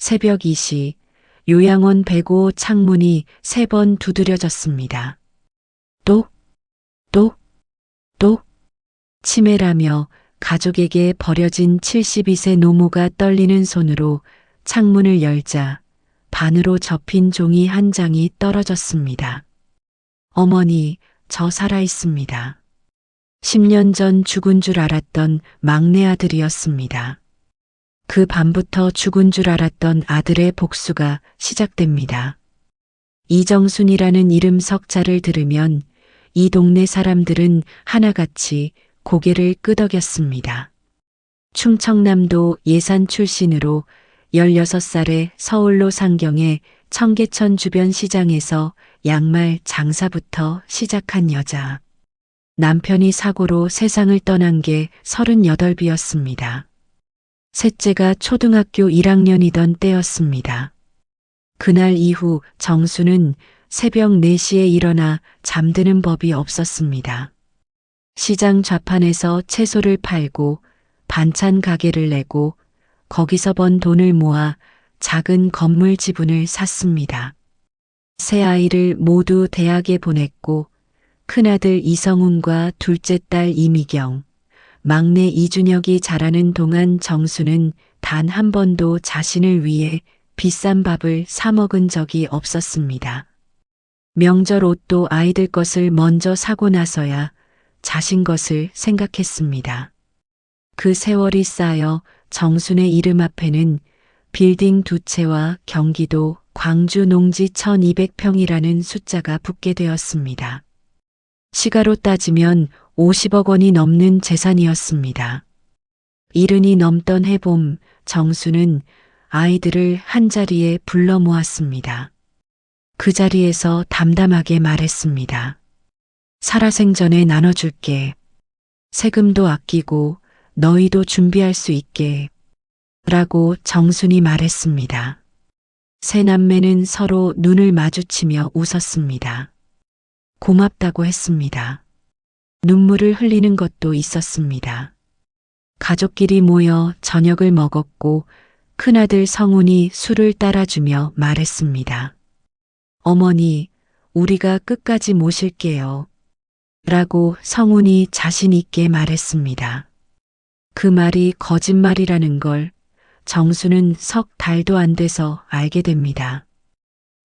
새벽 2시 요양원 105 창문이 3번 두드려졌습니다. 똑, 똑, 똑. 치매라며 가족에게 버려진 72세 노모가 떨리는 손으로 창문을 열자 반으로 접힌 종이 한 장이 떨어졌습니다. 어머니, 저 살아있습니다. 10년 전 죽은 줄 알았던 막내 아들이었습니다. 그 밤부터 죽은 줄 알았던 아들의 복수가 시작됩니다. 이정순이라는 이름 석자를 들으면 이 동네 사람들은 하나같이 고개를 끄덕였습니다. 충청남도 예산 출신으로 16살에 서울로 상경해 청계천 주변 시장에서 양말 장사부터 시작한 여자. 남편이 사고로 세상을 떠난 게 38이었습니다. 셋째가 초등학교 1학년이던 때였습니다. 그날 이후 정수는 새벽 4시에 일어나 잠드는 법이 없었습니다. 시장 좌판에서 채소를 팔고 반찬 가게를 내고 거기서 번 돈을 모아 작은 건물 지분을 샀습니다. 세 아이를 모두 대학에 보냈고 큰아들 이성훈과 둘째 딸 이미경, 막내 이준혁이 자라는 동안 정수는 단 한 번도 자신을 위해 비싼 밥을 사 먹은 적이 없었습니다. 명절 옷도 아이들 것을 먼저 사고 나서야 자신 것을 생각했습니다. 그 세월이 쌓여 정순의 이름 앞에는 빌딩 2채와 경기도 광주 농지 1200평이라는 숫자가 붙게 되었습니다. 시가로 따지면 50억 원이 넘는 재산이었습니다. 70이 넘던 해봄 정수는 아이들을 한자리에 불러 모았습니다. 그 자리에서 담담하게 말했습니다. 살아생전에 나눠줄게. 세금도 아끼고 너희도 준비할 수 있게. 라고 정순이 말했습니다. 세 남매는 서로 눈을 마주치며 웃었습니다. 고맙다고 했습니다. 눈물을 흘리는 것도 있었습니다. 가족끼리 모여 저녁을 먹었고 큰아들 성훈이 술을 따라주며 말했습니다. 어머니, 우리가 끝까지 모실게요. 라고 성훈이 자신 있게 말했습니다. 그 말이 거짓말이라는 걸 정수는 석 달도 안 돼서 알게 됩니다.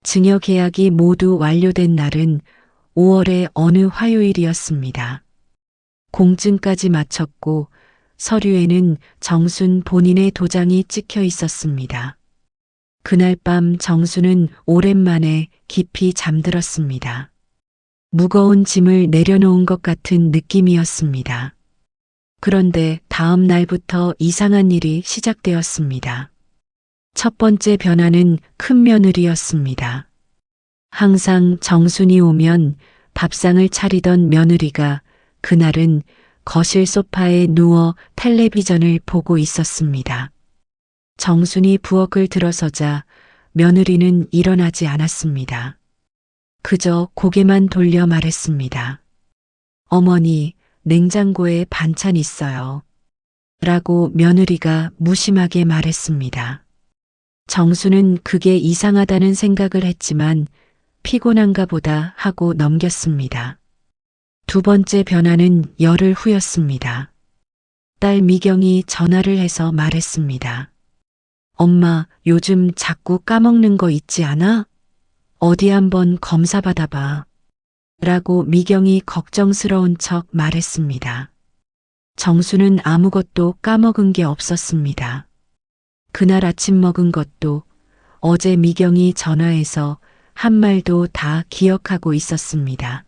증여 계약이 모두 완료된 날은 5월의 어느 화요일이었습니다. 공증까지 마쳤고 서류에는 정순 본인의 도장이 찍혀 있었습니다. 그날 밤 정수는 오랜만에 깊이 잠들었습니다. 무거운 짐을 내려놓은 것 같은 느낌이었습니다. 그런데 다음 날부터 이상한 일이 시작되었습니다. 첫 번째 변화는 큰며느리였습니다. 항상 정순이 오면 밥상을 차리던 며느리가 그날은 거실 소파에 누워 텔레비전을 보고 있었습니다. 정순이 부엌을 들어서자 며느리는 일어나지 않았습니다. 그저 고개만 돌려 말했습니다. 어머니, 냉장고에 반찬 있어요. 라고 며느리가 무심하게 말했습니다. 정수는 그게 이상하다는 생각을 했지만 피곤한가 보다 하고 넘겼습니다. 두 번째 변화는 열흘 후였습니다. 딸 미경이 전화를 해서 말했습니다. 엄마, 요즘 자꾸 까먹는 거 있지 않아? 어디 한번 검사 받아봐. 라고 미경이 걱정스러운 척 말했습니다. 정수는 아무것도 까먹은 게 없었습니다. 그날 아침 먹은 것도 어제 미경이 전화해서 한 말도 다 기억하고 있었습니다.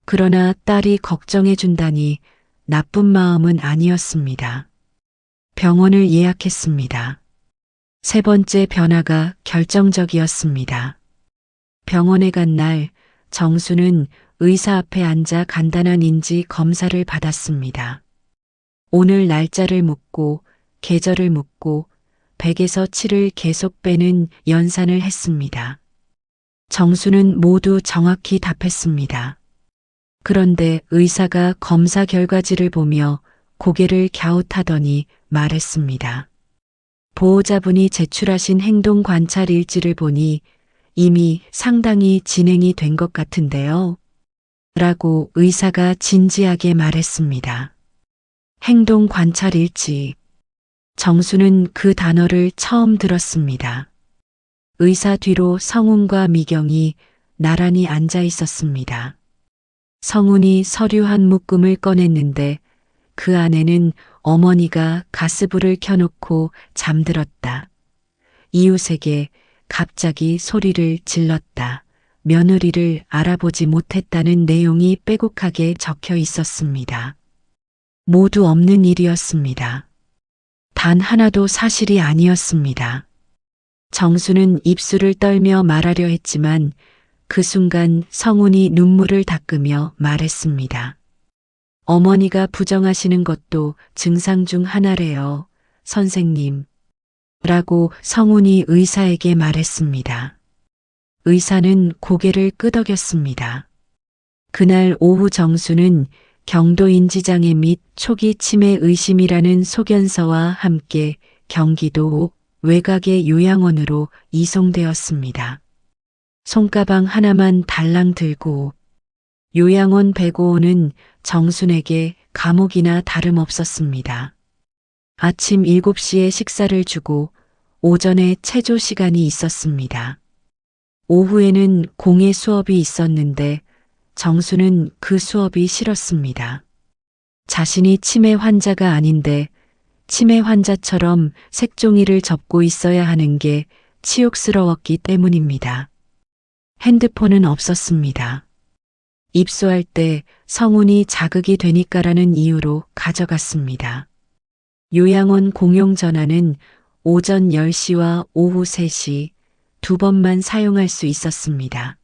그러나 딸이 걱정해 준다니 나쁜 마음은 아니었습니다. 병원을 예약했습니다. 세 번째 변화가 결정적이었습니다. 병원에 간 날 정수는 의사 앞에 앉아 간단한 인지 검사를 받았습니다. 오늘 날짜를 묻고 계절을 묻고 100에서 7을 계속 빼는 연산을 했습니다. 정수는 모두 정확히 답했습니다. 그런데 의사가 검사 결과지를 보며 고개를 갸웃하더니 말했습니다. 보호자분이 제출하신 행동 관찰 일지를 보니 이미 상당히 진행이 된 것 같은데요. 라고 의사가 진지하게 말했습니다. 행동 관찰 일지. 정수는 그 단어를 처음 들었습니다. 의사 뒤로 성훈과 미경이 나란히 앉아 있었습니다. 성훈이 서류 한 묶음을 꺼냈는데 그 안에는 어머니가 가스불을 켜놓고 잠들었다. 이웃에게 갑자기 소리를 질렀다. 며느리를 알아보지 못했다는 내용이 빼곡하게 적혀 있었습니다. 모두 없는 일이었습니다. 단 하나도 사실이 아니었습니다. 정수는 입술을 떨며 말하려 했지만 그 순간 성훈이 눈물을 닦으며 말했습니다. 어머니가 부정하시는 것도 증상 중 하나래요, 선생님. 라고 성훈이 의사에게 말했습니다. 의사는 고개를 끄덕였습니다. 그날 오후 정수는 경도 인지장애 및 초기 치매 의심이라는 소견서와 함께 경기도 외곽의 요양원으로 이송되었습니다. 손가방 하나만 달랑 들고 요양원 배고오는 정순에게 감옥이나 다름없었습니다. 아침 7시에 식사를 주고 오전에 체조 시간이 있었습니다. 오후에는 공예 수업이 있었는데 정수는 그 수업이 싫었습니다. 자신이 치매 환자가 아닌데 치매 환자처럼 색종이를 접고 있어야 하는 게 치욕스러웠기 때문입니다. 핸드폰은 없었습니다. 입소할 때 성훈이 자극이 되니까라는 이유로 가져갔습니다. 요양원 공용 전화는 오전 10시와 오후 3시 두 번만 사용할 수 있었습니다.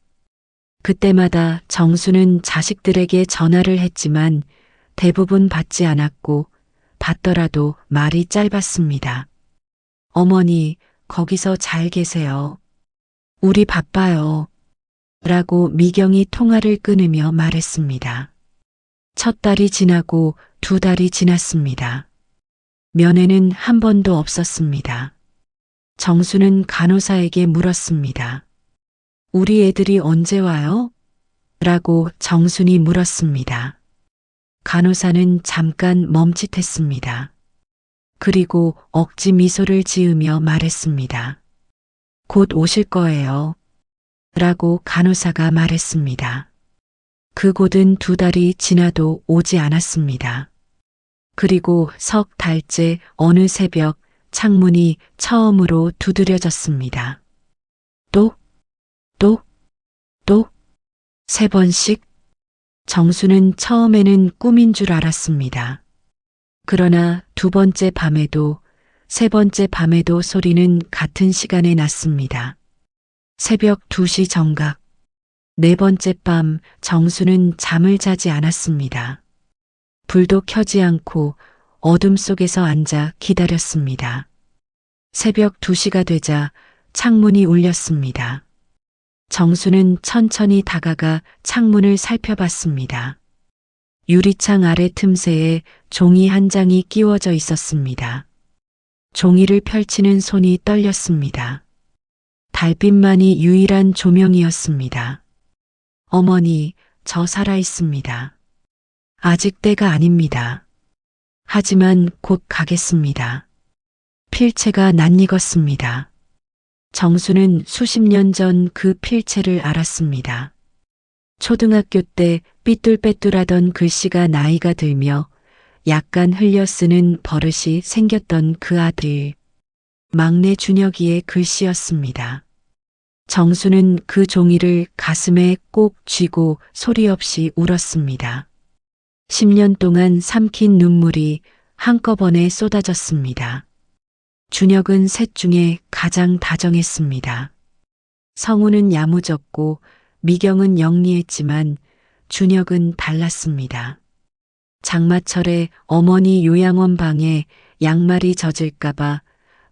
그때마다 정수는 자식들에게 전화를 했지만 대부분 받지 않았고 받더라도 말이 짧았습니다. 어머니, 거기서 잘 계세요. 우리 바빠요. 라고 미경이 통화를 끊으며 말했습니다. 첫 달이 지나고 두 달이 지났습니다. 면회는 한 번도 없었습니다. 정수는 간호사에게 물었습니다. 우리 애들이 언제 와요? 라고 정순이 물었습니다. 간호사는 잠깐 멈칫했습니다. 그리고 억지 미소를 지으며 말했습니다. 곧 오실 거예요. 라고 간호사가 말했습니다. 그 곧은 두 달이 지나도 오지 않았습니다. 그리고 석 달째 어느 새벽 창문이 처음으로 두드려졌습니다. 또 3번씩? 정수는 처음에는 꿈인 줄 알았습니다. 그러나 두 번째 밤에도 세 번째 밤에도 소리는 같은 시간에 났습니다. 새벽 2시 정각. 네 번째 밤 정수는 잠을 자지 않았습니다. 불도 켜지 않고 어둠 속에서 앉아 기다렸습니다. 새벽 2시가 되자 창문이 울렸습니다. 정수는 천천히 다가가 창문을 살펴봤습니다. 유리창 아래 틈새에 종이 한 장이 끼워져 있었습니다. 종이를 펼치는 손이 떨렸습니다. 달빛만이 유일한 조명이었습니다. 어머니, 저 살아 있습니다. 아직 때가 아닙니다. 하지만 곧 가겠습니다. 필체가 낯익었습니다. 정수는 수십 년 전 그 필체를 알았습니다. 초등학교 때 삐뚤빼뚤하던 글씨가 나이가 들며 약간 흘려 쓰는 버릇이 생겼던 그 아들, 막내 준혁이의 글씨였습니다. 정수는 그 종이를 가슴에 꼭 쥐고 소리 없이 울었습니다. 10년 동안 삼킨 눈물이 한꺼번에 쏟아졌습니다. 준혁은 셋 중에 가장 다정했습니다. 성우는 야무졌고 미경은 영리했지만 준혁은 달랐습니다. 장마철에 어머니 요양원 방에 양말이 젖을까봐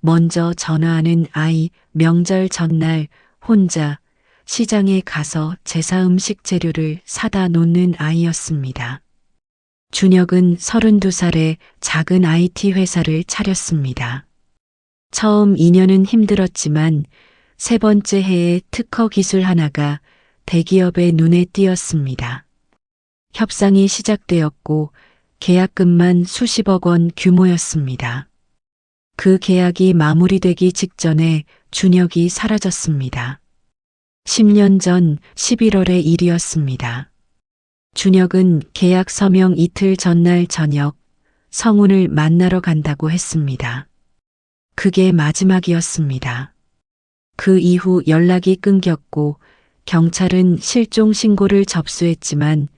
먼저 전화하는 아이, 명절 전날 혼자 시장에 가서 제사 음식 재료를 사다 놓는 아이였습니다. 준혁은 32살에 작은 IT 회사를 차렸습니다. 처음 2년은 힘들었지만 세 번째 해에 특허 기술 하나가 대기업의 눈에 띄었습니다. 협상이 시작되었고 계약금만 수십억 원 규모였습니다. 그 계약이 마무리되기 직전에 준혁이 사라졌습니다. 10년 전 11월의 일이었습니다. 준혁은 계약 서명 이틀 전날 저녁 성훈을 만나러 간다고 했습니다. 그게 마지막이었습니다. 그 이후 연락이 끊겼고 경찰은 실종 신고를 접수했지만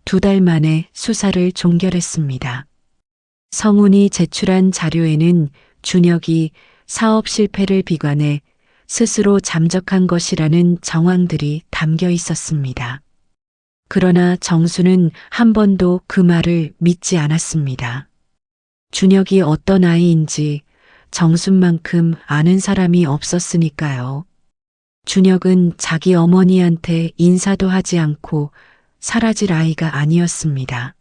2달 만에 수사를 종결했습니다. 성훈이 제출한 자료에는 준혁이 사업 실패를 비관해 스스로 잠적한 것이라는 정황들이 담겨 있었습니다. 그러나 정수는 한 번도 그 말을 믿지 않았습니다. 준혁이 어떤 아이인지 정순만큼 아는 사람이 없었으니까요. 준혁은 자기 어머니한테 인사도 하지 않고 사라질 아이가 아니었습니다.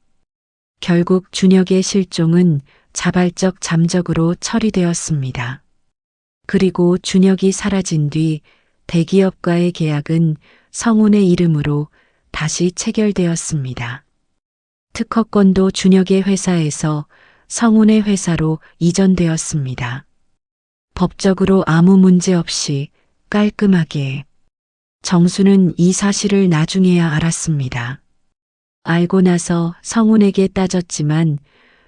결국 준혁의 실종은 자발적 잠적으로 처리되었습니다. 그리고 준혁이 사라진 뒤 대기업과의 계약은 성훈의 이름으로 다시 체결되었습니다. 특허권도 준혁의 회사에서 성훈의 회사로 이전되었습니다. 법적으로 아무 문제 없이 깔끔하게. 정수는 이 사실을 나중에야 알았습니다. 알고 나서 성훈에게 따졌지만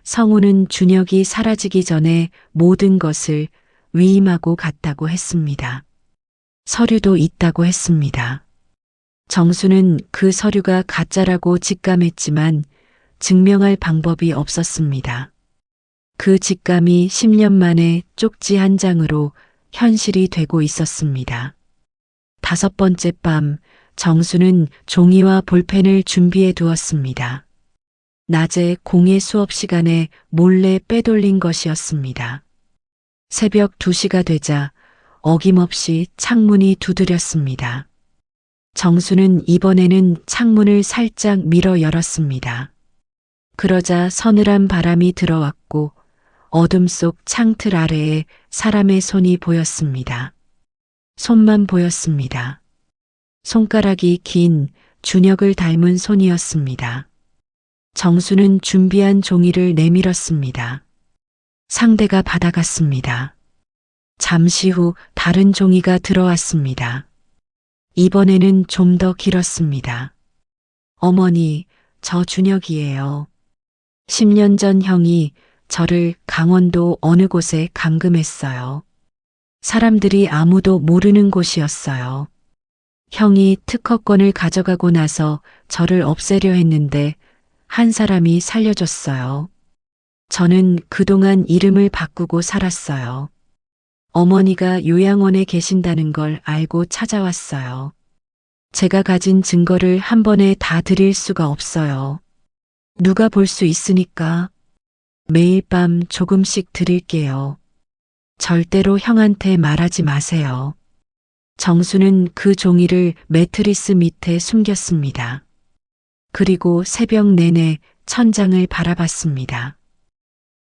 성훈은 준혁이 사라지기 전에 모든 것을 위임하고 갔다고 했습니다. 서류도 있다고 했습니다. 정수는 그 서류가 가짜라고 직감했지만 증명할 방법이 없었습니다. 그 직감이 10년 만에 쪽지 한 장으로 현실이 되고 있었습니다. 5번째 밤, 정수는 종이와 볼펜을 준비해 두었습니다. 낮에 공예 수업 시간에 몰래 빼돌린 것이었습니다. 새벽 2시가 되자 어김없이 창문이 두드렸습니다. 정수는 이번에는 창문을 살짝 밀어 열었습니다. 그러자 서늘한 바람이 들어왔고 어둠 속 창틀 아래에 사람의 손이 보였습니다. 손만 보였습니다. 손가락이 긴 준혁을 닮은 손이었습니다. 정수는 준비한 종이를 내밀었습니다. 상대가 받아갔습니다. 잠시 후 다른 종이가 들어왔습니다. 이번에는 좀 더 길었습니다. 어머니, 저 준혁이에요. 10년 전 형이 저를 강원도 어느 곳에 감금했어요. 사람들이 아무도 모르는 곳이었어요. 형이 특허권을 가져가고 나서 저를 없애려 했는데 한 사람이 살려줬어요. 저는 그동안 이름을 바꾸고 살았어요. 어머니가 요양원에 계신다는 걸 알고 찾아왔어요. 제가 가진 증거를 한 번에 다 드릴 수가 없어요. 누가 볼 수 있으니까 매일 밤 조금씩 드릴게요. 절대로 형한테 말하지 마세요. 정수는 그 종이를 매트리스 밑에 숨겼습니다. 그리고 새벽 내내 천장을 바라봤습니다.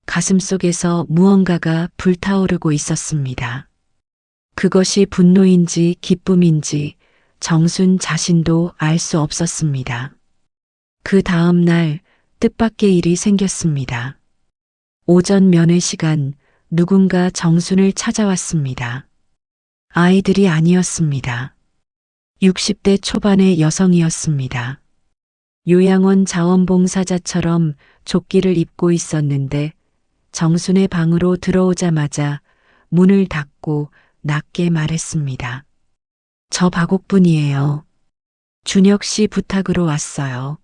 가슴속에서 무언가가 불타오르고 있었습니다. 그것이 분노인지 기쁨인지 정순 자신도 알 수 없었습니다. 그 다음 날 뜻밖의 일이 생겼습니다. 오전 면회 시간 누군가 정순을 찾아왔습니다. 아이들이 아니었습니다. 60대 초반의 여성이었습니다. 요양원 자원봉사자처럼 조끼를 입고 있었는데 정순의 방으로 들어오자마자 문을 닫고 낮게 말했습니다. 저 박옥분이에요. 준혁 씨 부탁으로 왔어요.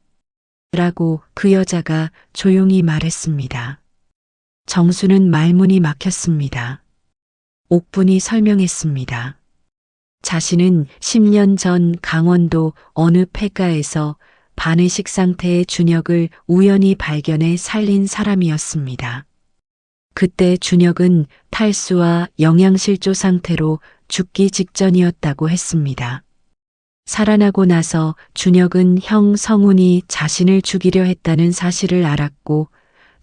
라고 그 여자가 조용히 말했습니다. 정수는 말문이 막혔습니다. 옥분이 설명했습니다. 자신은 10년 전 강원도 어느 폐가에서 반의식 상태의 준혁을 우연히 발견해 살린 사람이었습니다. 그때 준혁은 탈수와 영양실조 상태로 죽기 직전이었다고 했습니다. 살아나고 나서 준혁은 형 성훈이 자신을 죽이려 했다는 사실을 알았고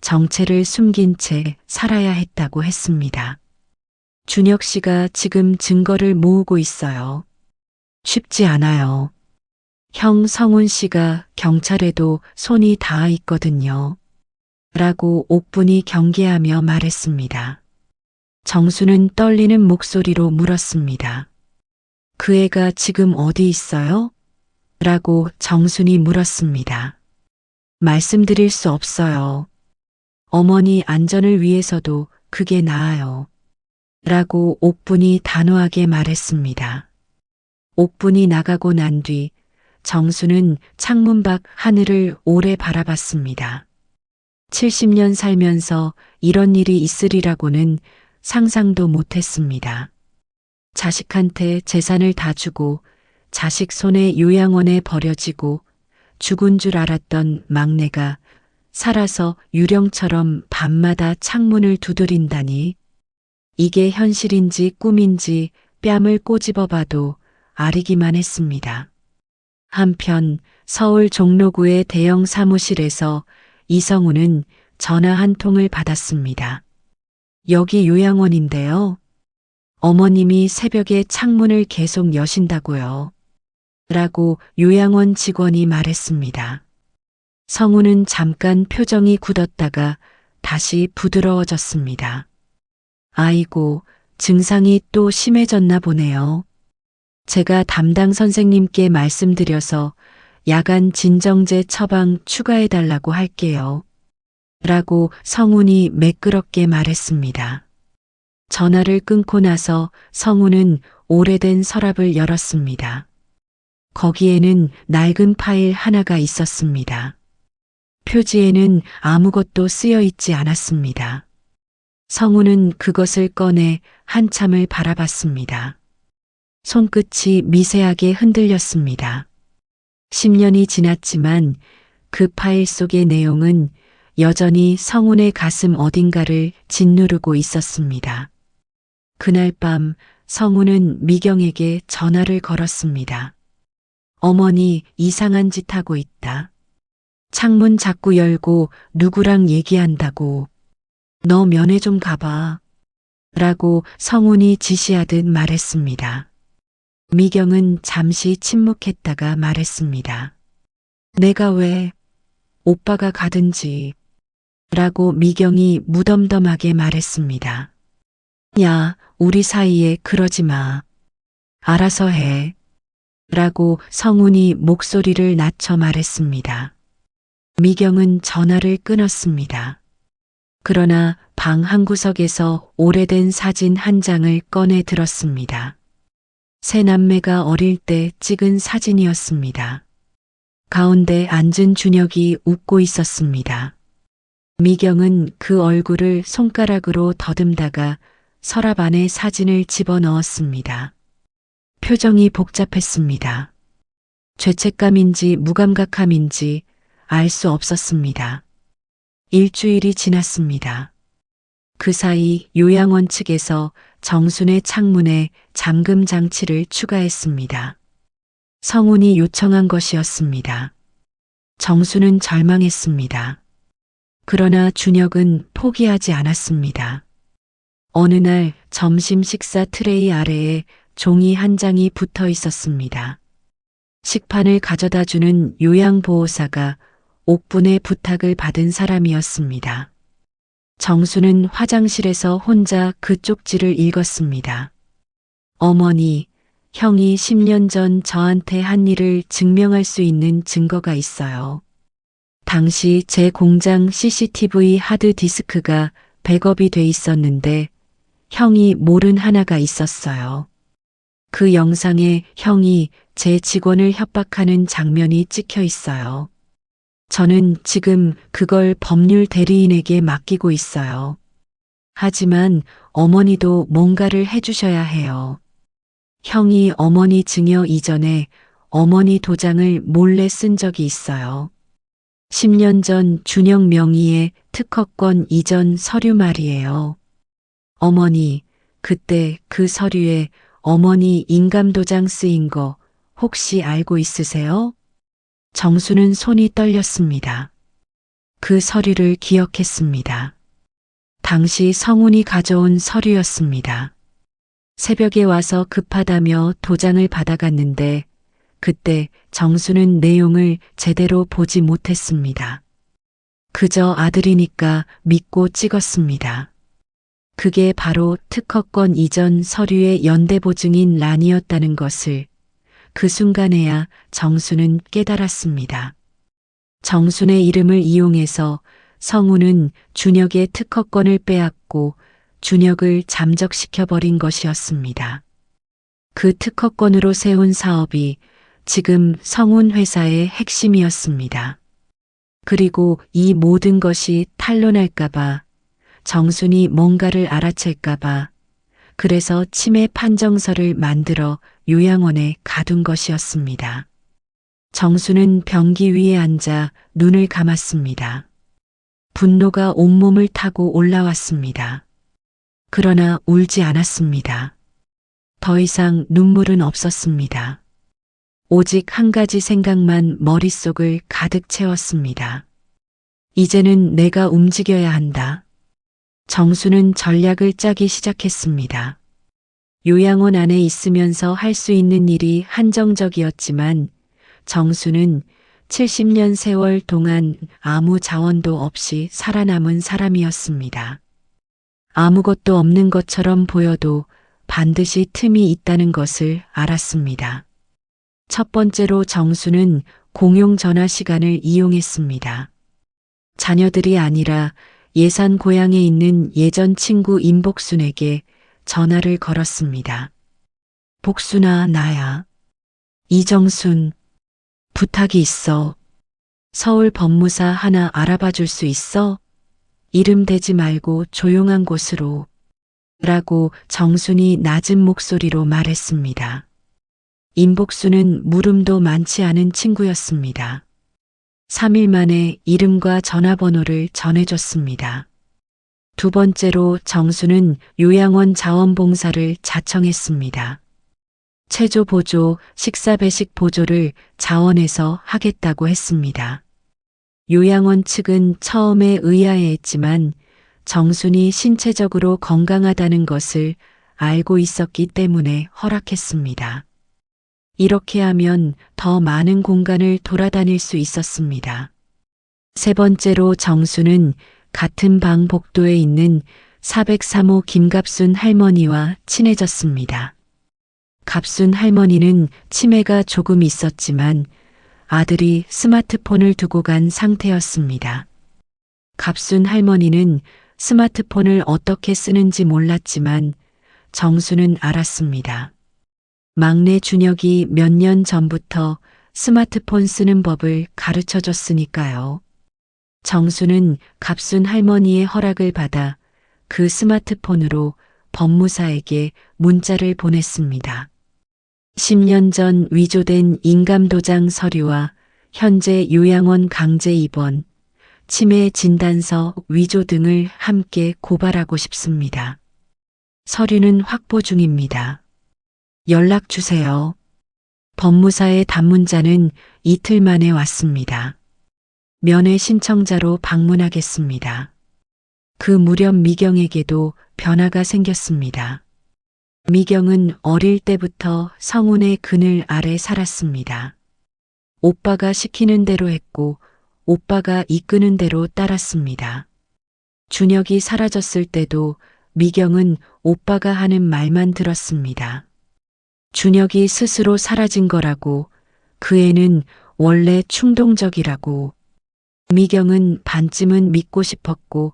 정체를 숨긴 채 살아야 했다고 했습니다. 준혁 씨가 지금 증거를 모으고 있어요. 쉽지 않아요. 형 성훈 씨가 경찰에도 손이 닿아 있거든요. 라고 옥분이 경계하며 말했습니다. 정수는 떨리는 목소리로 물었습니다. 그 애가 지금 어디 있어요? 라고 정순이 물었습니다. 말씀드릴 수 없어요. 어머니 안전을 위해서도 그게 나아요. 라고 옥분이 단호하게 말했습니다. 옥분이 나가고 난 뒤 정수는 창문 밖 하늘을 오래 바라봤습니다. 70년 살면서 이런 일이 있으리라고는 상상도 못했습니다. 자식한테 재산을 다 주고 자식 손에 요양원에 버려지고 죽은 줄 알았던 막내가 살아서 유령처럼 밤마다 창문을 두드린다니 이게 현실인지 꿈인지 뺨을 꼬집어 봐도 아리기만 했습니다. 한편 서울 종로구의 대형 사무실에서 이성우는 전화 한 통을 받았습니다. 여기 요양원인데요. 어머님이 새벽에 창문을 계속 여신다고요. 라고 요양원 직원이 말했습니다. 성우는 잠깐 표정이 굳었다가 다시 부드러워졌습니다. 아이고, 증상이 또 심해졌나 보네요. 제가 담당 선생님께 말씀드려서 야간 진정제 처방 추가해달라고 할게요. 라고 성훈이 매끄럽게 말했습니다. 전화를 끊고 나서 성훈은 오래된 서랍을 열었습니다. 거기에는 낡은 파일 하나가 있었습니다. 표지에는 아무것도 쓰여 있지 않았습니다. 성훈은 그것을 꺼내 한참을 바라봤습니다. 손끝이 미세하게 흔들렸습니다. 10년이 지났지만 그 파일 속의 내용은 여전히 성훈의 가슴 어딘가를 짓누르고 있었습니다. 그날 밤 성훈은 미경에게 전화를 걸었습니다. 어머니 이상한 짓 하고 있다. 창문 자꾸 열고 누구랑 얘기한다고. 너 면회 좀 가봐. 라고 성훈이 지시하듯 말했습니다. 미경은 잠시 침묵했다가 말했습니다. 내가 왜? 오빠가 가든지. 라고 미경이 무덤덤하게 말했습니다. 야, 우리 사이에 그러지 마. 알아서 해. 라고 성훈이 목소리를 낮춰 말했습니다. 미경은 전화를 끊었습니다. 그러나 방 한구석에서 오래된 사진 한 장을 꺼내 들었습니다. 세 남매가 어릴 때 찍은 사진이었습니다. 가운데 앉은 준혁이 웃고 있었습니다. 미경은 그 얼굴을 손가락으로 더듬다가 서랍 안에 사진을 집어넣었습니다. 표정이 복잡했습니다. 죄책감인지 무감각함인지 알 수 없었습니다. 일주일이 지났습니다. 그 사이 요양원 측에서 정순의 창문에 잠금 장치를 추가했습니다. 성훈이 요청한 것이었습니다. 정수는 절망했습니다. 그러나 준혁은 포기하지 않았습니다. 어느 날 점심 식사 트레이 아래에 종이 한 장이 붙어 있었습니다. 식판을 가져다 주는 요양보호사가 옥분의 부탁을 받은 사람이었습니다. 정수는 화장실에서 혼자 그 쪽지를 읽었습니다. 어머니, 형이 10년 전 저한테 한 일을 증명할 수 있는 증거가 있어요. 당시 제 공장 CCTV 하드디스크가 백업이 돼 있었는데 형이 모른 하나가 있었어요. 그 영상에 형이 제 직원을 협박하는 장면이 찍혀 있어요. 저는 지금 그걸 법률 대리인에게 맡기고 있어요. 하지만 어머니도 뭔가를 해주셔야 해요. 형이 어머니 증여 이전에 어머니 도장을 몰래 쓴 적이 있어요. 10년 전 준혁 명의의 특허권 이전 서류 말이에요. 어머니, 그때 그 서류에 어머니 인감도장 쓰인 거 혹시 알고 있으세요? 정수는 손이 떨렸습니다. 그 서류를 기억했습니다. 당시 성훈이 가져온 서류였습니다. 새벽에 와서 급하다며 도장을 받아갔는데 그때 정수는 내용을 제대로 보지 못했습니다. 그저 아들이니까 믿고 찍었습니다. 그게 바로 특허권 이전 서류의 연대보증인 란이었다는 것을 그 순간에야 정수는 깨달았습니다. 정순의 이름을 이용해서 성우는 준혁의 특허권을 빼앗고 준혁을 잠적시켜버린 것이었습니다. 그 특허권으로 세운 사업이 지금 성운 회사의 핵심이었습니다. 그리고 이 모든 것이 탄로날까봐, 정순이 뭔가를 알아챌까봐, 그래서 치매 판정서를 만들어 요양원에 가둔 것이었습니다. 정수는 변기 위에 앉아 눈을 감았습니다. 분노가 온몸을 타고 올라왔습니다. 그러나 울지 않았습니다. 더 이상 눈물은 없었습니다. 오직 한 가지 생각만 머릿속을 가득 채웠습니다. 이제는 내가 움직여야 한다. 정수는 전략을 짜기 시작했습니다. 요양원 안에 있으면서 할 수 있는 일이 한정적이었지만 정수는 70년 세월 동안 아무 자원도 없이 살아남은 사람이었습니다. 아무것도 없는 것처럼 보여도 반드시 틈이 있다는 것을 알았습니다. 첫 번째로 정수는 공용 전화 시간을 이용했습니다. 자녀들이 아니라 예산 고향에 있는 예전 친구 임복순에게 전화를 걸었습니다. 복순아, 나야. 이정순. 부탁이 있어. 서울 법무사 하나 알아봐 줄 수 있어? 이름 대지 말고 조용한 곳으로. 라고 정순이 낮은 목소리로 말했습니다. 임복순은 물음도 많지 않은 친구였습니다. 3일 만에 이름과 전화번호를 전해줬습니다. 두 번째로 정수는 요양원 자원봉사를 자청했습니다. 체조 보조, 식사 배식 보조를 자원에서 하겠다고 했습니다. 요양원 측은 처음에 의아해했지만 정순이 신체적으로 건강하다는 것을 알고 있었기 때문에 허락했습니다. 이렇게 하면 더 많은 공간을 돌아다닐 수 있었습니다. 세 번째로 정수는 같은 방 복도에 있는 403호 김갑순 할머니와 친해졌습니다. 갑순 할머니는 치매가 조금 있었지만 아들이 스마트폰을 두고 간 상태였습니다. 갑순 할머니는 스마트폰을 어떻게 쓰는지 몰랐지만 정수는 알았습니다. 막내 준혁이 몇 년 전부터 스마트폰 쓰는 법을 가르쳐 줬으니까요. 정수는 갑순 할머니의 허락을 받아 그 스마트폰으로 법무사에게 문자를 보냈습니다. 10년 전 위조된 인감도장 서류와 현재 요양원 강제 입원, 치매 진단서 위조 등을 함께 고발하고 싶습니다. 서류는 확보 중입니다. 연락 주세요. 법무사의 답문자는 이틀 만에 왔습니다. 면회 신청자로 방문하겠습니다. 그 무렵 미경에게도 변화가 생겼습니다. 미경은 어릴 때부터 성운의 그늘 아래 살았습니다. 오빠가 시키는 대로 했고 오빠가 이끄는 대로 따랐습니다. 준혁이 사라졌을 때도 미경은 오빠가 하는 말만 들었습니다. 준혁이 스스로 사라진 거라고, 그 애는 원래 충동적이라고. 미경은 반쯤은 믿고 싶었고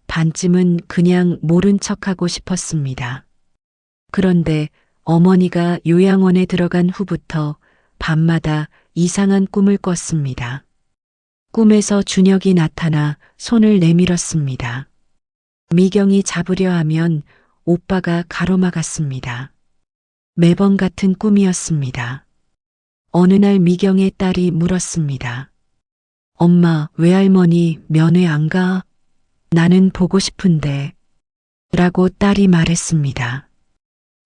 반쯤은 그냥 모른 척하고 싶었습니다. 그런데 어머니가 요양원에 들어간 후부터 밤마다 이상한 꿈을 꿨습니다. 꿈에서 준혁이 나타나 손을 내밀었습니다. 미경이 잡으려 하면 오빠가 가로막았습니다. 매번 같은 꿈이었습니다. 어느 날 미경의 딸이 물었습니다. 엄마, 외할머니 면회 안 가? 나는 보고 싶은데. 라고 딸이 말했습니다.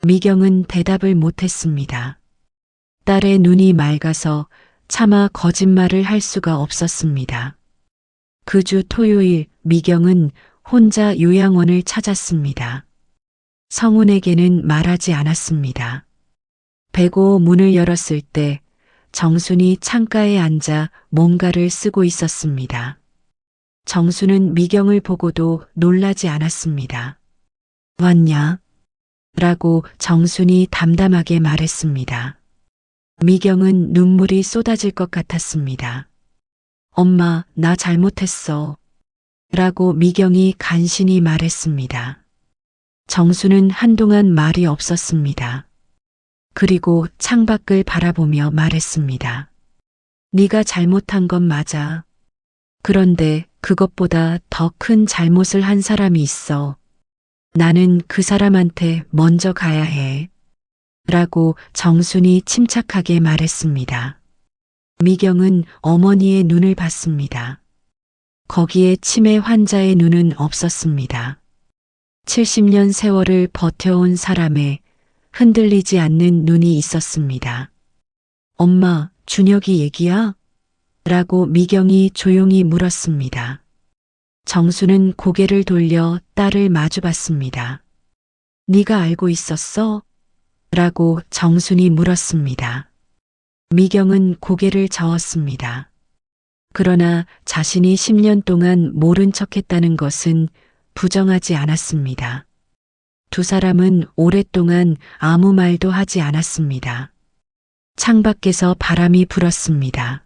미경은 대답을 못했습니다. 딸의 눈이 맑아서 차마 거짓말을 할 수가 없었습니다. 그 주 토요일 미경은 혼자 요양원을 찾았습니다. 성훈에게는 말하지 않았습니다. 105 문을 열었을 때 정순이 창가에 앉아 뭔가를 쓰고 있었습니다. 정순은 미경을 보고도 놀라지 않았습니다. 왔냐? 라고 정순이 담담하게 말했습니다. 미경은 눈물이 쏟아질 것 같았습니다. 엄마, 나 잘못했어. 라고 미경이 간신히 말했습니다. 정수는 한동안 말이 없었습니다. 그리고 창밖을 바라보며 말했습니다. 네가 잘못한 건 맞아. 그런데 그것보다 더 큰 잘못을 한 사람이 있어. 나는 그 사람한테 먼저 가야 해. 라고 정순이 침착하게 말했습니다. 미경은 어머니의 눈을 봤습니다. 거기에 치매 환자의 눈은 없었습니다. 70년 세월을 버텨온 사람의 흔들리지 않는 눈이 있었습니다. 엄마, 준혁이 얘기야? 라고 미경이 조용히 물었습니다. 정수는 고개를 돌려 딸을 마주봤습니다. 네가 알고 있었어? 라고 정순이 물었습니다. 미경은 고개를 저었습니다. 그러나 자신이 10년 동안 모른 척했다는 것은 부정하지 않았습니다. 두 사람은 오랫동안 아무 말도 하지 않았습니다. 창밖에서 바람이 불었습니다.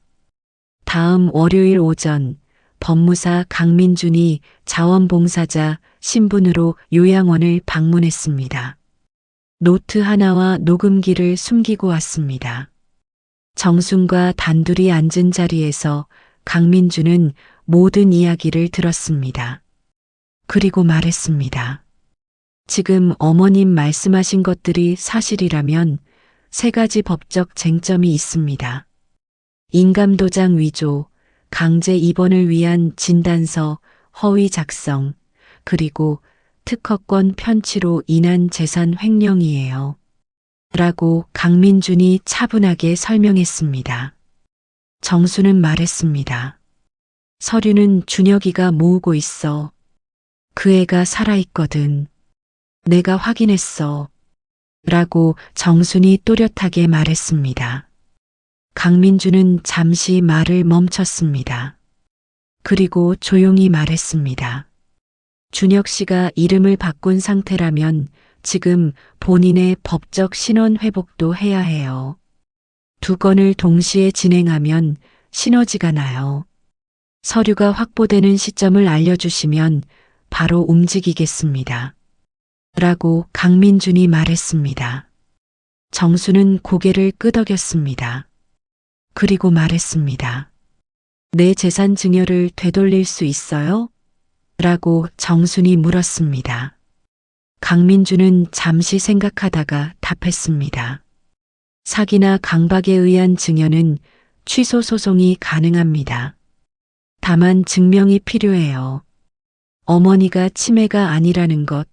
다음 월요일 오전 법무사 강민준이 자원봉사자 신분으로 요양원을 방문했습니다. 노트 하나와 녹음기를 숨기고 왔습니다. 정순과 단둘이 앉은 자리에서 강민준은 모든 이야기를 들었습니다. 그리고 말했습니다. 지금 어머님 말씀하신 것들이 사실이라면 3가지 법적 쟁점이 있습니다. 인감도장 위조, 강제 입원을 위한 진단서 허위 작성, 그리고 특허권 편취로 인한 재산 횡령이에요. 라고 강민준이 차분하게 설명했습니다. 정수는 말했습니다. 서류는 준혁이가 모으고 있어. 그 애가 살아있거든. 내가 확인했어. 라고 정순이 또렷하게 말했습니다. 강민준은 잠시 말을 멈췄습니다. 그리고 조용히 말했습니다. 준혁 씨가 이름을 바꾼 상태라면 지금 본인의 법적 신원 회복도 해야 해요. 2건을 동시에 진행하면 시너지가 나요. 서류가 확보되는 시점을 알려주시면 바로 움직이겠습니다. 라고 강민준이 말했습니다. 정수는 고개를 끄덕였습니다. 그리고 말했습니다. 내 재산 증여를 되돌릴 수 있어요? 라고 정순이 물었습니다. 강민준은 잠시 생각하다가 답했습니다. 사기나 강박에 의한 증여는 취소 소송이 가능합니다. 다만 증명이 필요해요. 어머니가 치매가 아니라는 것,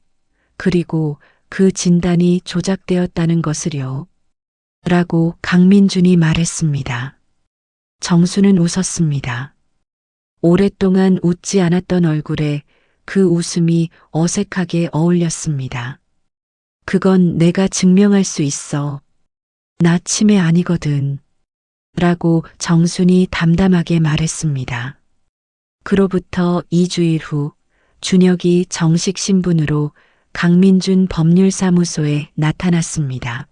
그리고 그 진단이 조작되었다는 것을요. 라고 강민준이 말했습니다. 정수는 웃었습니다. 오랫동안 웃지 않았던 얼굴에 그 웃음이 어색하게 어울렸습니다. 그건 내가 증명할 수 있어. 나 치매 아니거든. 라고 정순이 담담하게 말했습니다. 그로부터 2주일 후 준혁이 정식 신분으로 강민준 법률사무소에 나타났습니다.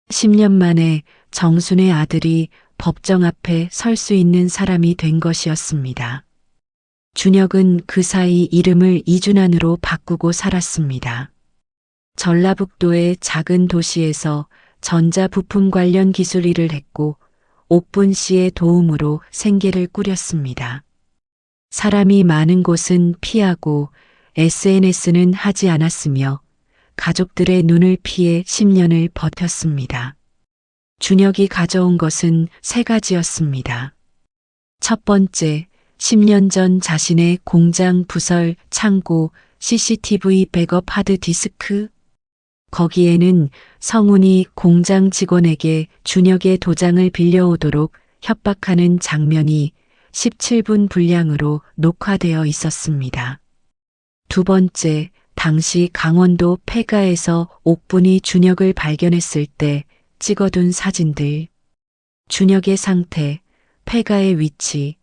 10년 만에 정순의 아들이 법정 앞에 설 수 있는 사람이 된 것이었습니다. 준혁은 그 사이 이름을 이준환으로 바꾸고 살았습니다. 전라북도의 작은 도시에서 전자부품 관련 기술 일을 했고 옥분 씨의 도움으로 생계를 꾸렸습니다. 사람이 많은 곳은 피하고 SNS는 하지 않았으며 가족들의 눈을 피해 10년을 버텼습니다. 준혁이 가져온 것은 3가지였습니다. 첫 번째, 10년 전 자신의 공장 부설 창고 CCTV 백업 하드디스크. 거기에는 성훈이 공장 직원에게 준혁의 도장을 빌려오도록 협박하는 장면이 17분 분량으로 녹화되어 있었습니다. 두 번째, 당시 강원도 폐가에서 옥분이 준혁을 발견했을 때 찍어둔 사진들, 준혁의 상태, 폐가의 위치,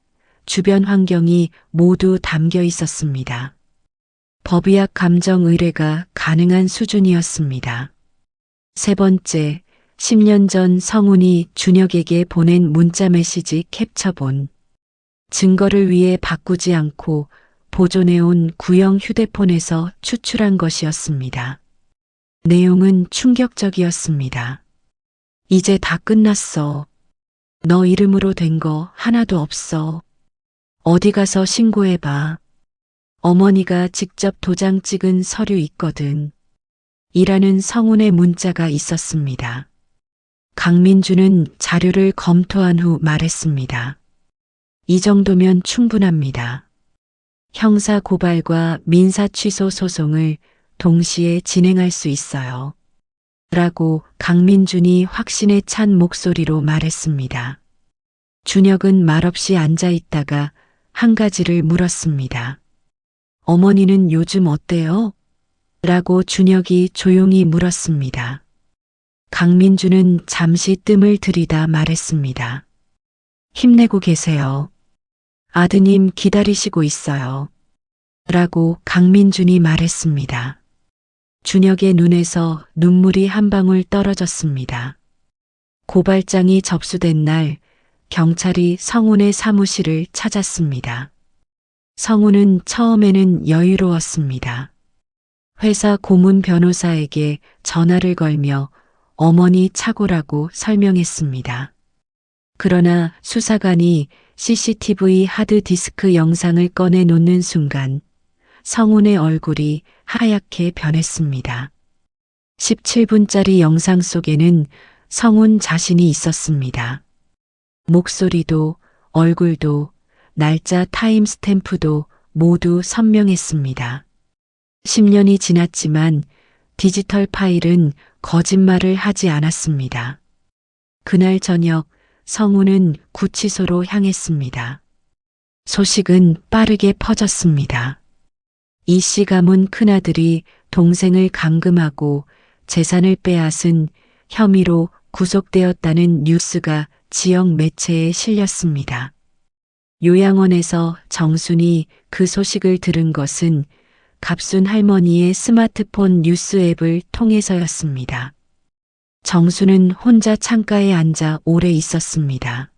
주변 환경이 모두 담겨 있었습니다. 법의학 감정 의뢰가 가능한 수준이었습니다. 세 번째, 10년 전 성훈이 준혁에게 보낸 문자 메시지 캡처본. 증거를 위해 바꾸지 않고 보존해온 구형 휴대폰에서 추출한 것이었습니다. 내용은 충격적이었습니다. 이제 다 끝났어. 너 이름으로 된 거 하나도 없어. 어디 가서 신고해봐. 어머니가 직접 도장 찍은 서류 있거든. 이라는 성훈의 문자가 있었습니다. 강민주는 자료를 검토한 후 말했습니다. 이 정도면 충분합니다. 형사 고발과 민사 취소 소송을 동시에 진행할 수 있어요. 라고 강민준이 확신에 찬 목소리로 말했습니다. 준혁은 말없이 앉아 있다가 한 가지를 물었습니다. 어머니는 요즘 어때요? 라고 준혁이 조용히 물었습니다. 강민주는 잠시 뜸을 들이다 말했습니다. 힘내고 계세요. 아드님 기다리시고 있어요. 라고 강민준이 말했습니다. 준혁의 눈에서 눈물이 한 방울 떨어졌습니다. 고발장이 접수된 날 경찰이 성훈의 사무실을 찾았습니다. 성훈은 처음에는 여유로웠습니다. 회사 고문 변호사에게 전화를 걸며 어머니 착오라고 설명했습니다. 그러나 수사관이 CCTV 하드디스크 영상을 꺼내 놓는 순간 성훈의 얼굴이 하얗게 변했습니다. 17분짜리 영상 속에는 성훈 자신이 있었습니다. 목소리도 얼굴도 날짜 타임스탬프도 모두 선명했습니다. 10년이 지났지만 디지털 파일은 거짓말을 하지 않았습니다. 그날 저녁 성훈은 구치소로 향했습니다. 소식은 빠르게 퍼졌습니다. 이 씨 가문 큰아들이 동생을 감금하고 재산을 빼앗은 혐의로 구속되었다는 뉴스가 지역 매체에 실렸습니다. 요양원에서 정순이 그 소식을 들은 것은 갑순 할머니의 스마트폰 뉴스 앱을 통해서였습니다. 정수는 혼자 창가에 앉아 오래 있었습니다.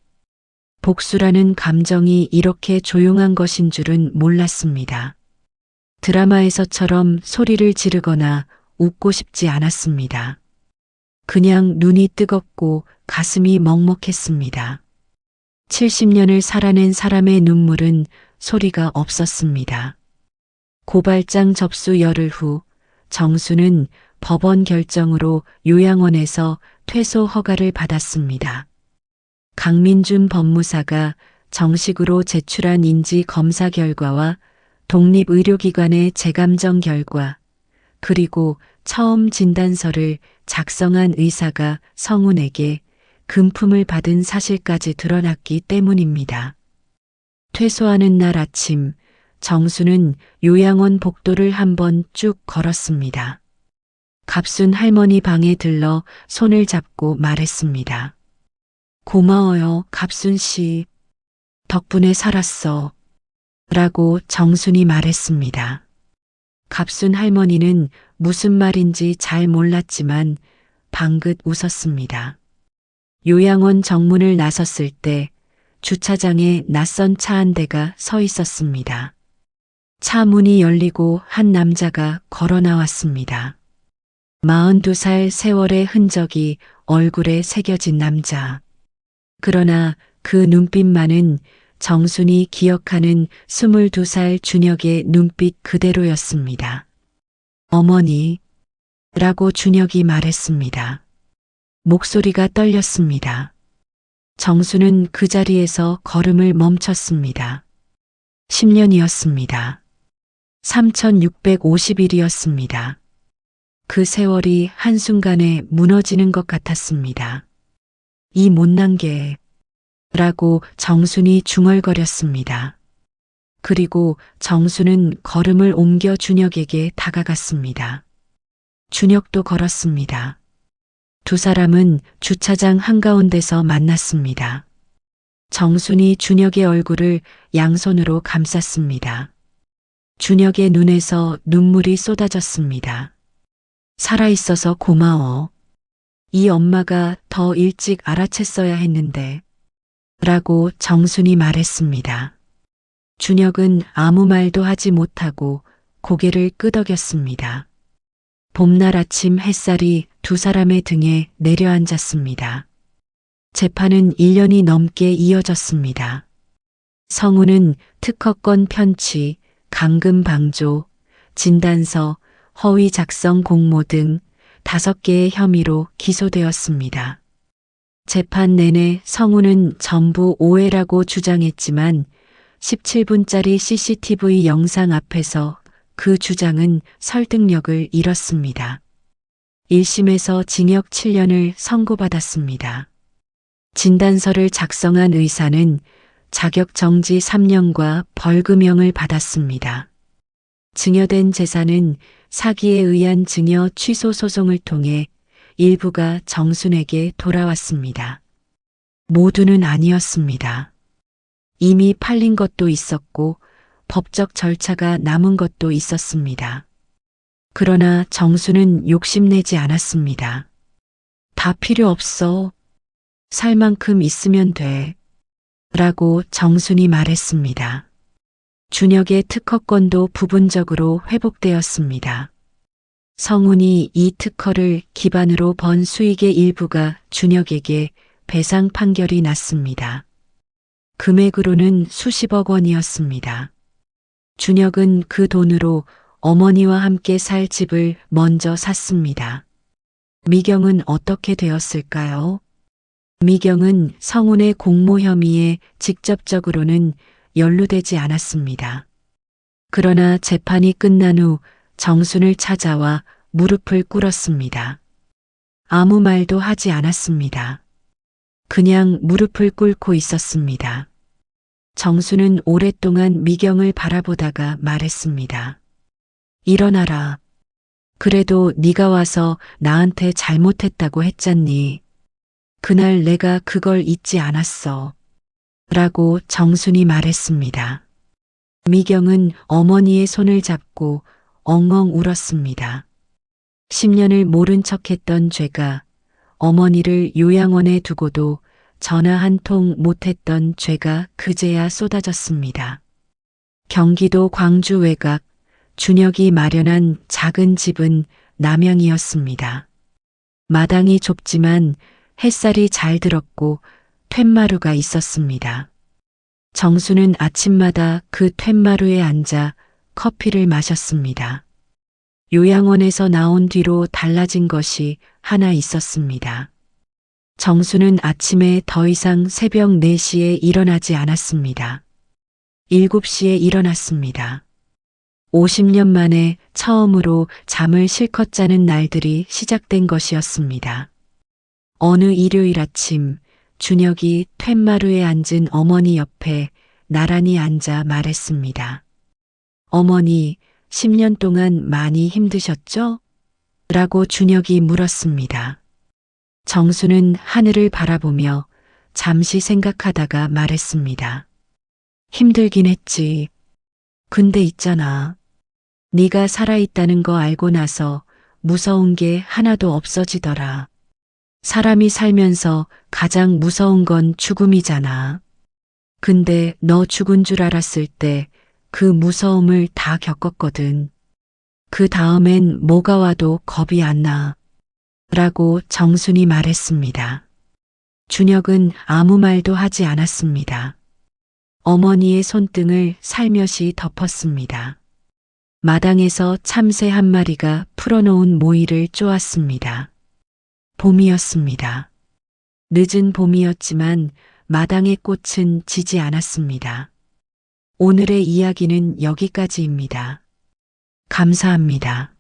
복수라는 감정이 이렇게 조용한 것인 줄은 몰랐습니다. 드라마에서처럼 소리를 지르거나 웃고 싶지 않았습니다. 그냥 눈이 뜨겁고 가슴이 먹먹했습니다. 70년을 살아낸 사람의 눈물은 소리가 없었습니다. 고발장 접수 열흘 후 정수는 법원 결정으로 요양원에서 퇴소 허가를 받았습니다. 강민준 법무사가 정식으로 제출한 인지 검사 결과와 독립의료기관의 재감정 결과, 그리고 처음 진단서를 작성한 의사가 성훈에게 금품을 받은 사실까지 드러났기 때문입니다. 퇴소하는 날 아침, 정수는 요양원 복도를 한번 쭉 걸었습니다. 갑순 할머니 방에 들러 손을 잡고 말했습니다. 고마워요, 갑순 씨. 덕분에 살았어. 라고 정순이 말했습니다. 갑순 할머니는 무슨 말인지 잘 몰랐지만 방긋 웃었습니다. 요양원 정문을 나섰을 때 주차장에 낯선 차 한 대가 서 있었습니다. 차 문이 열리고 한 남자가 걸어 나왔습니다. 42살 세월의 흔적이 얼굴에 새겨진 남자. 그러나 그 눈빛만은 정순이 기억하는 22살 준혁의 눈빛 그대로였습니다. 어머니, 라고 준혁이 말했습니다. 목소리가 떨렸습니다. 정수는 그 자리에서 걸음을 멈췄습니다. 10년이었습니다. 3650일이었습니다. 그 세월이 한순간에 무너지는 것 같았습니다. 이 못난 개, 라고 정순이 중얼거렸습니다. 그리고 정수는 걸음을 옮겨 준혁에게 다가갔습니다. 준혁도 걸었습니다. 두 사람은 주차장 한가운데서 만났습니다. 정순이 준혁의 얼굴을 양손으로 감쌌습니다. 준혁의 눈에서 눈물이 쏟아졌습니다. 살아있어서 고마워. 이 엄마가 더 일찍 알아챘어야 했는데. 라고 정순이 말했습니다. 준혁은 아무 말도 하지 못하고 고개를 끄덕였습니다. 봄날 아침 햇살이 두 사람의 등에 내려앉았습니다. 재판은 1년이 넘게 이어졌습니다. 성우는 특허권 편취, 감금 방조, 진단서, 허위 작성 공모 등 5개의 혐의로 기소되었습니다. 재판 내내 성우는 전부 오해라고 주장했지만 17분짜리 CCTV 영상 앞에서 그 주장은 설득력을 잃었습니다. 1심에서 징역 7년을 선고받았습니다. 진단서를 작성한 의사는 자격정지 3년과 벌금형을 받았습니다. 증여된 재산은 사기에 의한 증여 취소 소송을 통해 일부가 정순에게 돌아왔습니다. 모두는 아니었습니다. 이미 팔린 것도 있었고 법적 절차가 남은 것도 있었습니다. 그러나 정순은 욕심내지 않았습니다. 다 필요 없어. 살 만큼 있으면 돼. 라고 정순이 말했습니다. 준혁의 특허권도 부분적으로 회복되었습니다. 성운이 이 특허를 기반으로 번 수익의 일부가 준혁에게 배상 판결이 났습니다. 금액으로는 수십억 원이었습니다. 준혁은 그 돈으로 어머니와 함께 살 집을 먼저 샀습니다. 미경은 어떻게 되었을까요? 미경은 성운의 공모 혐의에 직접적으로는 연루되지 않았습니다. 그러나 재판이 끝난 후 정순을 찾아와 무릎을 꿇었습니다. 아무 말도 하지 않았습니다. 그냥 무릎을 꿇고 있었습니다. 정순은 오랫동안 미경을 바라보다가 말했습니다. 일어나라. 그래도 네가 와서 나한테 잘못했다고 했잖니. 그날 내가 그걸 잊지 않았어. 라고 정순이 말했습니다. 미경은 어머니의 손을 잡고 엉엉 울었습니다. 10년을 모른 척했던 죄가, 어머니를 요양원에 두고도 전화 한 통 못했던 죄가 그제야 쏟아졌습니다. 경기도 광주 외곽, 준혁이 마련한 작은 집은 남양이었습니다. 마당이 좁지만 햇살이 잘 들었고 툇마루가 있었습니다. 정수는 아침마다 그 툇마루에 앉아 커피를 마셨습니다. 요양원에서 나온 뒤로 달라진 것이 하나 있었습니다. 정수는 아침에 더 이상 새벽 4시에 일어나지 않았습니다. 7시에 일어났습니다. 50년 만에 처음으로 잠을 실컷 자는 날들이 시작된 것이었습니다. 어느 일요일 아침 준혁이 툇마루에 앉은 어머니 옆에 나란히 앉아 말했습니다. 어머니, 10년 동안 많이 힘드셨죠? 라고 준혁이 물었습니다. 정수는 하늘을 바라보며 잠시 생각하다가 말했습니다. 힘들긴 했지. 근데 있잖아. 네가 살아있다는 거 알고 나서 무서운 게 하나도 없어지더라. 사람이 살면서 가장 무서운 건 죽음이잖아. 근데 너 죽은 줄 알았을 때 그 무서움을 다 겪었거든. 그 다음엔 뭐가 와도 겁이 안 나. 라고 정순이 말했습니다. 준혁은 아무 말도 하지 않았습니다. 어머니의 손등을 살며시 덮었습니다. 마당에서 참새 한 마리가 풀어놓은 모이를 쪼았습니다. 봄이었습니다. 늦은 봄이었지만 마당의 꽃은 지지 않았습니다. 오늘의 이야기는 여기까지입니다. 감사합니다.